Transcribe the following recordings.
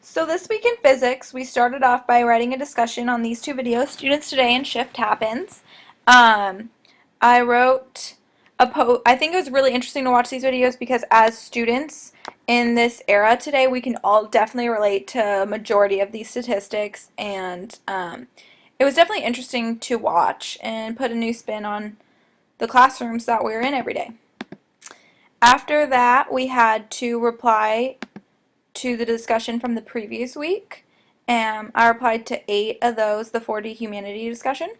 So this week in physics, we started off by writing a discussion on these two videos, Students Today and Shift Happens. Um, I wrote I think it was really interesting to watch these videos because as students in this era today, we can all definitely relate to a majority of these statistics, and it was definitely interesting to watch and put a new spin on the classrooms that we're in every day. After that, we had to reply to the discussion from the previous week. I replied to 8 of those, the 40 humanity discussion.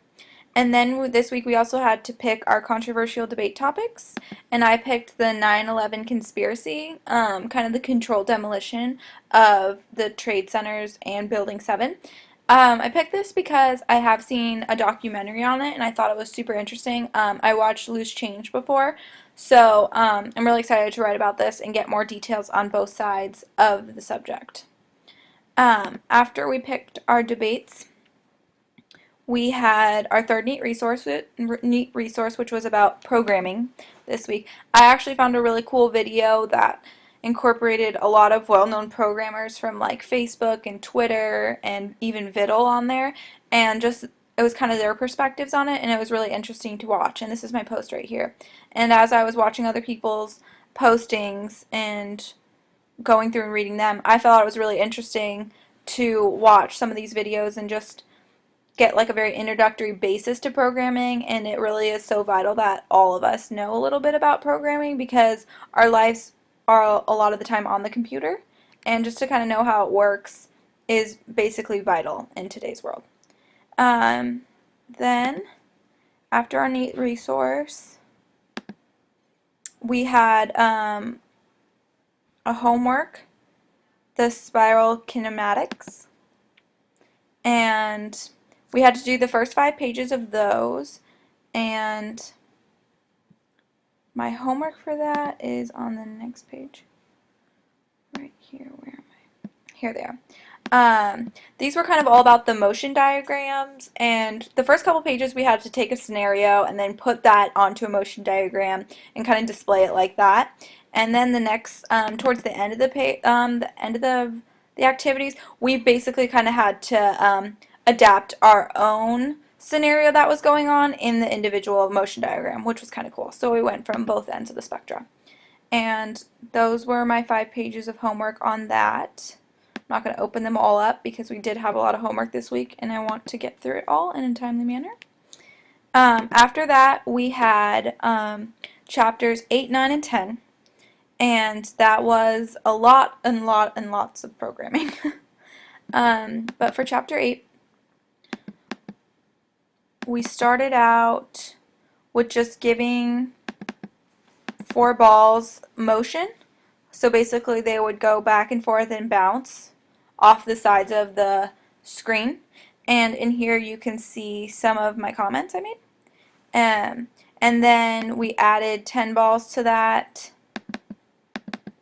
And then this week we also had to pick our controversial debate topics. And I picked the 9/11 conspiracy, kind of the controlled demolition of the trade centers and Building 7. I picked this because I have seen a documentary on it and I thought it was super interesting. I watched Loose Change before, so I'm really excited to write about this and get more details on both sides of the subject. After we picked our debates, we had our third neat resource, which was about programming this week. I actually found a really cool video that incorporated a lot of well-known programmers from like Facebook and Twitter and even Viddle on there, and just it was kind of their perspectives on it, and it was really interesting to watch. And this is my post right here. And as I was watching other people's postings and going through and reading them, I felt it was really interesting to watch some of these videos and just get like a very introductory basis to programming. And it really is so vital that all of us know a little bit about programming because our lives are a lot of the time on the computer, and just to kind of know how it works is basically vital in today's world. Then after our neat resource, we had a homework, the spiral kinematics, and we had to do the first 5 pages of those, and my homework for that is on the next page. Right here, where am I? Here they are. These were kind of all about the motion diagrams, and the first couple pages we had to take a scenario and then put that onto a motion diagram and kind of display it like that. And then the next, towards the end of the activities, we basically kind of had to adapt our own scenario that was going on in the individual motion diagram, which was kind of cool. So we went from both ends of the spectrum. And those were my 5 pages of homework on that. I'm not going to open them all up because we did have a lot of homework this week and I want to get through it all in a timely manner. After that, we had chapters 8, 9, and 10. And that was a lot and lots of programming. But for chapter 8, we started out with just giving 4 balls motion. So basically they would go back and forth and bounce off the sides of the screen. And in here you can see some of my comments I made. And then we added 10 balls to that.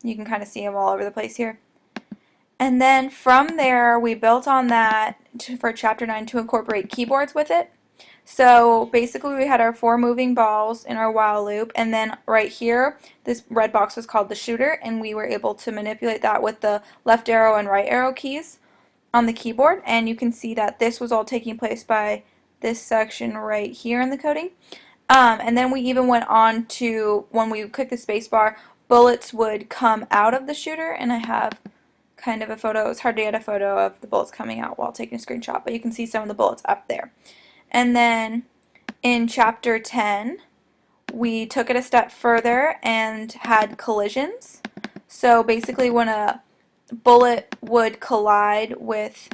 You can kind of see them all over the place here. And then from there we built on that for chapter 9 to incorporate keyboards with it. So basically we had our 4 moving balls in our while loop, and then right here this red box was called the shooter, and we were able to manipulate that with the left arrow and right arrow keys on the keyboard. And you can see that this was all taking place by this section right here in the coding. And then we even went on to, when we click the space bar, bullets would come out of the shooter, and I have kind of a photo. It's hard to get a photo of the bullets coming out while taking a screenshot, but you can see some of the bullets up there. And then in chapter 10, we took it a step further and had collisions. So basically when a bullet would collide with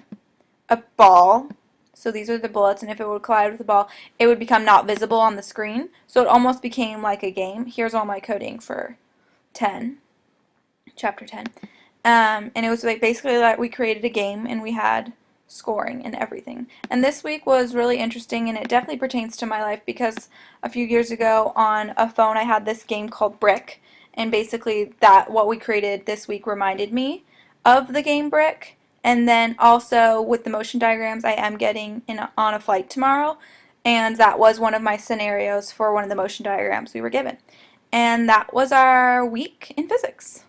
a ball, so these are the bullets, and if it would collide with the ball, it would become not visible on the screen. So it almost became like a game. Here's all my coding for chapter 10. And it was like basically like we created a game and we had scoring and everything. And this week was really interesting, and it definitely pertains to my life because a few years ago on a phone I had this game called Brick, and basically that what we created this week reminded me of the game Brick. And then also with the motion diagrams, I am getting on a flight tomorrow, and that was one of my scenarios for one of the motion diagrams we were given. And that was our week in physics.